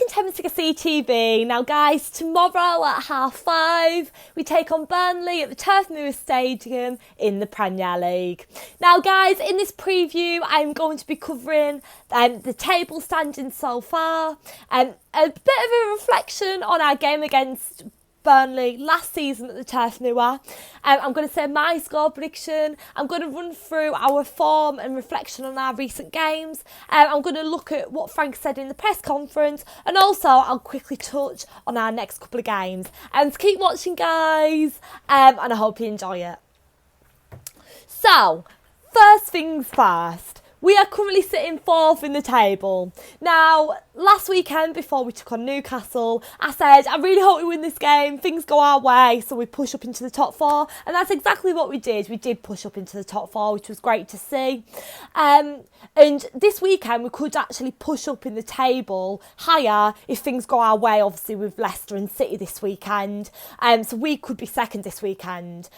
welcome to MCC TV. Now guys, tomorrow at 5:30 we take on Burnley at the Turf Moor Stadium in the Premier League. Now guys, in this preview I'm going to be covering the table standings so far, and a bit of a reflection on our game against Burnley last season at the Turf Moor. I'm going to say my score prediction. I'm going to run through our form and reflection on our recent games. I'm going to look at what Frank said in the press conference, and also I'll quickly touch on our next couple of games. And keep watching, guys, and I hope you enjoy it. So, first things first. We are currently sitting 4th in the table. Now, last weekend before we took on Newcastle, I said, I really hope we win this game. Things go our way, so we push up into the top 4. And that's exactly what we did. We did push up into the top 4, which was great to see. And this weekend, we could actually push up in the table higher if things go our way, obviously, with Leicester and City this weekend. So we could be second this weekend.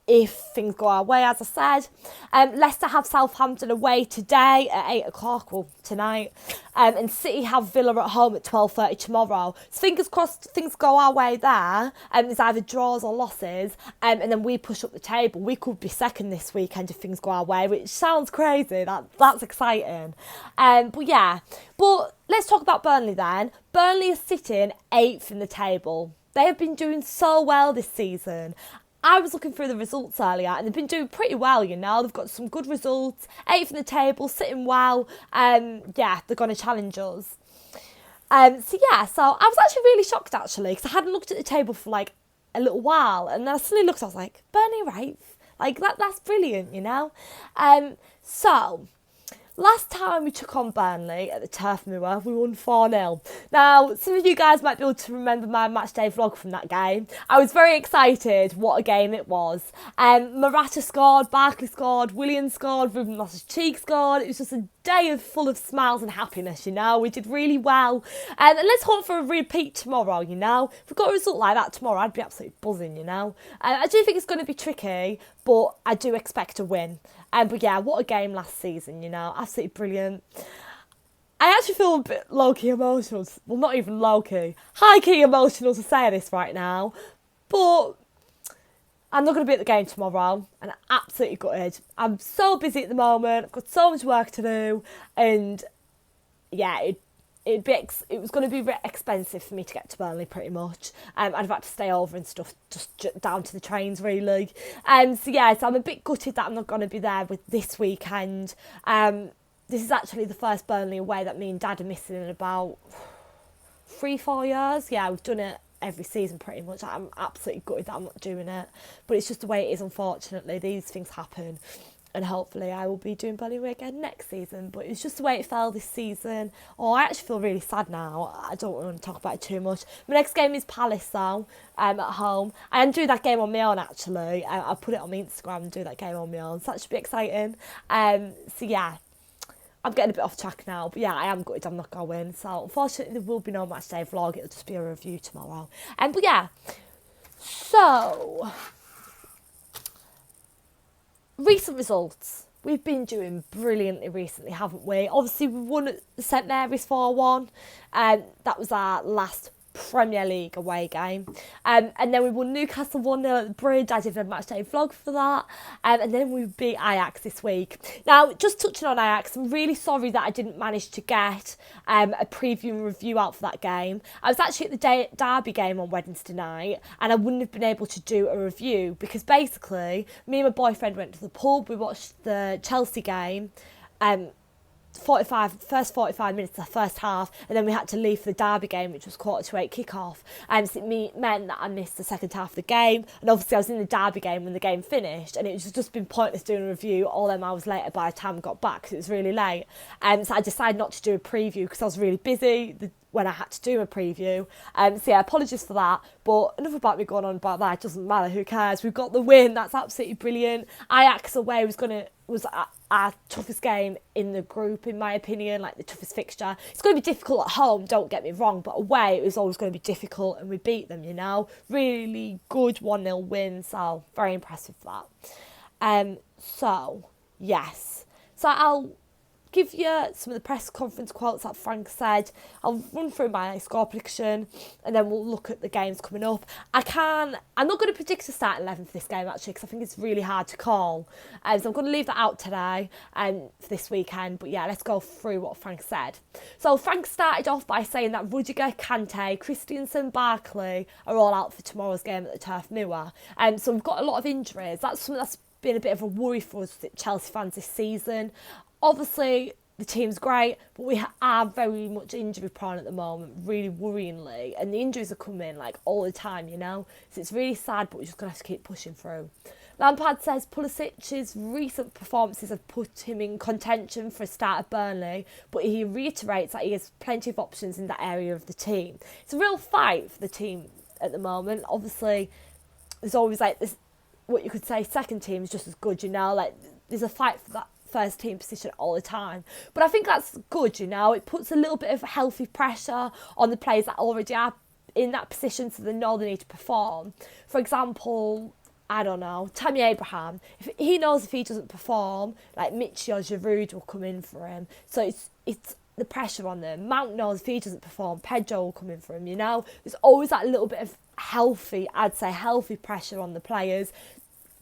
If things go our way, as I said. Leicester have Southampton away today at 8 o'clock, well, tonight. And City have Villa at home at 12:30 tomorrow. So fingers crossed things go our way there. There's either draws or losses. And then we push up the table. We could be second this weekend if things go our way, which sounds crazy. That's exciting. But let's talk about Burnley then. Burnley is sitting 8th in the table. They have been doing so well this season. I was looking through the results earlier and they've been doing pretty well, you know. They've got some good results, 8th in the table, sitting well. They're going to challenge us. So I was actually really shocked, actually, because I hadn't looked at the table for, like, a little while. And then I suddenly looked, I was like, Burnley right? Like, that's brilliant, you know. Last time we took on Burnley at the Turf Moor, we won 4-0. Now, some of you guys might be able to remember my matchday vlog from that game. I was very excited. What a game it was. Morata scored, Barkley scored, Willian scored, Ruben Loftus-Cheek scored. It was just a day full of smiles and happiness, you know. We did really well. And let's hope for a repeat tomorrow, you know. If we got a result like that tomorrow, I'd be absolutely buzzing, you know. I do think it's going to be tricky, but I do expect a win. What a game last season, you know. Absolutely brilliant. I actually feel a bit low-key emotional. Well, not even low-key. High-key emotional to say this right now. But I'm not going to be at the game tomorrow. And I'm absolutely gutted. I'm so busy at the moment. I've got so much work to do. And, yeah, it was going to be expensive for me to get to Burnley pretty much. I'd have had to stay over and stuff, just down to the trains really. So I'm a bit gutted that I'm not going to be there with this weekend. This is actually the first Burnley away that me and Dad are missing in about 3-4 years. Yeah, we've done it every season pretty much. I'm absolutely gutted that I'm not doing it. But it's just the way it is, unfortunately. These things happen. And hopefully I will be doing Burnley again next season. But it's just the way it fell this season. Oh, I actually feel really sad now. I don't want to talk about it too much. My next game is Palace, though, at home. I am doing that game on my own, actually. I'll put it on my Instagram and do that game on my own. So that should be exciting. I'm getting a bit off track now. But yeah, I am gutted I'm not going. So unfortunately, there will be no match day vlog. It'll just be a review tomorrow. Recent results. We've been doing brilliantly recently, haven't we? Obviously, we won at the St Mary's 4-1. That was our last Premier League away game. And then we won Newcastle 1-0 at the Bridge. I did a matchday vlog for that. And then we beat Ajax this week. Now, just touching on Ajax, I'm really sorry that I didn't manage to get a preview and review out for that game. I was actually at the Derby game on Wednesday night, and I wouldn't have been able to do a review because basically, me and my boyfriend went to the pub. We watched the Chelsea game. First 45 minutes of the first half, and then we had to leave for the Derby game, which was 7:45 kickoff. So it meant that I missed the second half of the game, and obviously I was in the Derby game when the game finished, and it was just been pointless doing a review all them hours later by the time I got back because it was really late. So I decided not to do a preview because I was really busy when I had to do a preview. Apologies for that. But enough about me going on about that. It doesn't matter. Who cares? We've got the win. That's absolutely brilliant. Ajax away was our toughest game in the group, in my opinion, like the toughest fixture. It's going to be difficult at home, don't get me wrong, but away it was always going to be difficult, and we beat them, you know. Really good 1-0 win, so very impressed with that. Yes. So I'll give you some of the press conference quotes that Frank said. I'll run through my score prediction and then we'll look at the games coming up. I'm not going to predict a starting 11 for this game actually, because I think it's really hard to call. So I'm going to leave that out today for this weekend. But yeah, let's go through what Frank said. So Frank started off by saying that Rudiger, Kante, Christensen, Barkley are all out for tomorrow's game at the Turf Moor. So we've got a lot of injuries. That's something that's been a bit of a worry for us Chelsea fans this season. Obviously, the team's great, but we are very much injury prone at the moment, really worryingly. And the injuries are coming like all the time, you know. So it's really sad, but we're just going to have to keep pushing through. Lampard says Pulisic's recent performances have put him in contention for a start at Burnley, but he reiterates that he has plenty of options in that area of the team. It's a real fight for the team at the moment. Obviously, there's always like this, what you could say, second team is just as good, you know. Like, there's a fight for that first team position all the time. But I think that's good, you know. It puts a little bit of healthy pressure on the players that already are in that position, so they know they need to perform. For example, I don't know, Tammy Abraham, if he knows if he doesn't perform, like Mitchell or Giroud will come in for him. So it's the pressure on them. Mount knows if he doesn't perform, Pedro will come in for him, you know. There's always that little bit of healthy pressure on the players.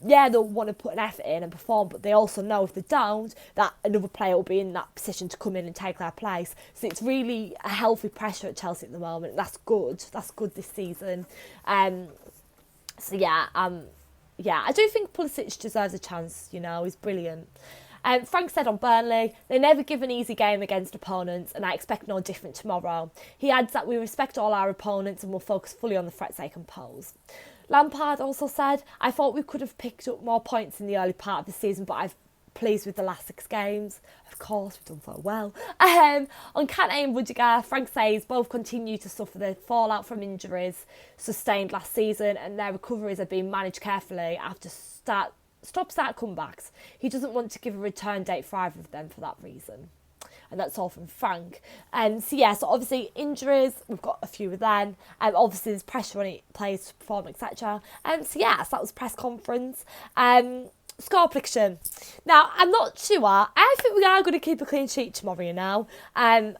Yeah, they'll want to put an effort in and perform, but they also know if they don't, that another player will be in that position to come in and take their place. So it's really a healthy pressure at Chelsea at the moment. That's good. That's good this season. I do think Pulisic deserves a chance, you know. He's brilliant. Frank said on Burnley, they never give an easy game against opponents, and I expect no different tomorrow. He adds that we respect all our opponents and will focus fully on the threats they can pose. Lampard also said, I thought we could have picked up more points in the early part of the season, but I'm pleased with the last 6 games. Of course, we've done so well. On Kante and Rudiger, Frank says both continue to suffer the fallout from injuries sustained last season, and their recoveries are being managed carefully after stop-start comebacks. He doesn't want to give a return date for either of them for that reason. And that's all from Frank. So obviously injuries, we've got a few of them. Obviously there's pressure on players to perform, etc. So that was press conference. Score prediction. Now, I'm not sure. I think we are going to keep a clean sheet tomorrow, you know. I'm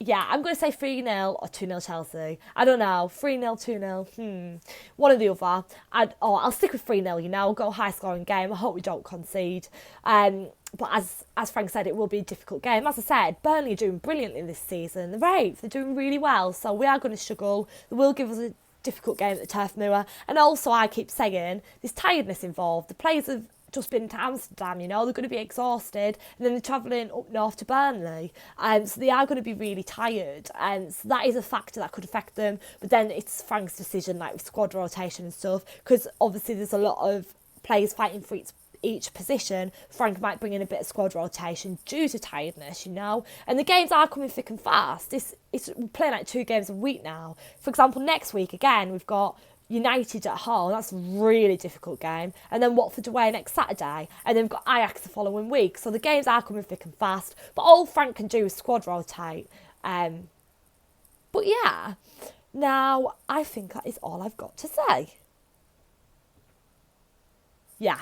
going to say 3-0 or 2-0 Chelsea. I don't know. 3-0, 2-0. One or the other. I'll stick with 3-0, you know. I'll go high scoring game. I hope we don't concede. But as Frank said, it will be a difficult game. As I said, Burnley are doing brilliantly this season. They're doing really well. So we are going to struggle. They will give us a difficult game at the Turf Moor. And also, I keep saying, there's tiredness involved. The players have just been to Amsterdam, you know, they're going to be exhausted, and then they're travelling up north to Burnley, so they are going to be really tired, and so that is a factor that could affect them. But then it's Frank's decision, like with squad rotation and stuff, because obviously there's a lot of players fighting for each position. Frank might bring in a bit of squad rotation due to tiredness, you know, and the games are coming thick and fast. We're playing like 2 games a week now. For example, next week again we've got United at home. That's a really difficult game. And then Watford away next Saturday. And then we've got Ajax the following week. So the games are coming thick and fast. But all Frank can do is squad rotate. But yeah. Now, I think that is all I've got to say. Yeah.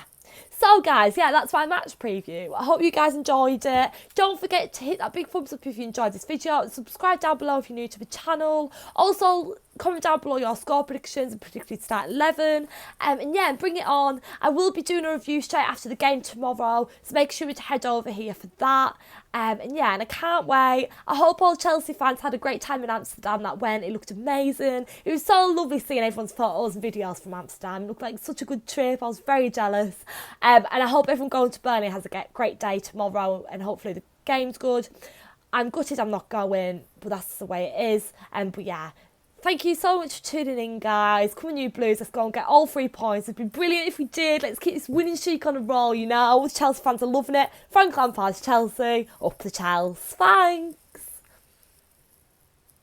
So guys, that's my match preview. I hope you guys enjoyed it. Don't forget to hit that big thumbs up if you enjoyed this video, and subscribe down below if you're new to the channel. Also, comment down below your score predictions and predicted start 11. And bring it on. I will be doing a review straight after the game tomorrow, so make sure to head over here for that. And I can't wait. I hope all Chelsea fans had a great time in Amsterdam. It looked amazing. It was so lovely seeing everyone's photos and videos from Amsterdam. It looked like such a good trip. I was very jealous. And I hope everyone going to Burnley has a great day tomorrow, and hopefully the game's good. I'm gutted I'm not going, but that's the way it is. Thank you so much for tuning in, guys. Come on, you Blues. Let's go and get all 3 points. It'd be brilliant if we did. Let's keep this winning streak on a roll, you know. Chelsea fans are loving it. Frank Lampard's Chelsea. Up the Chelsea. Thanks.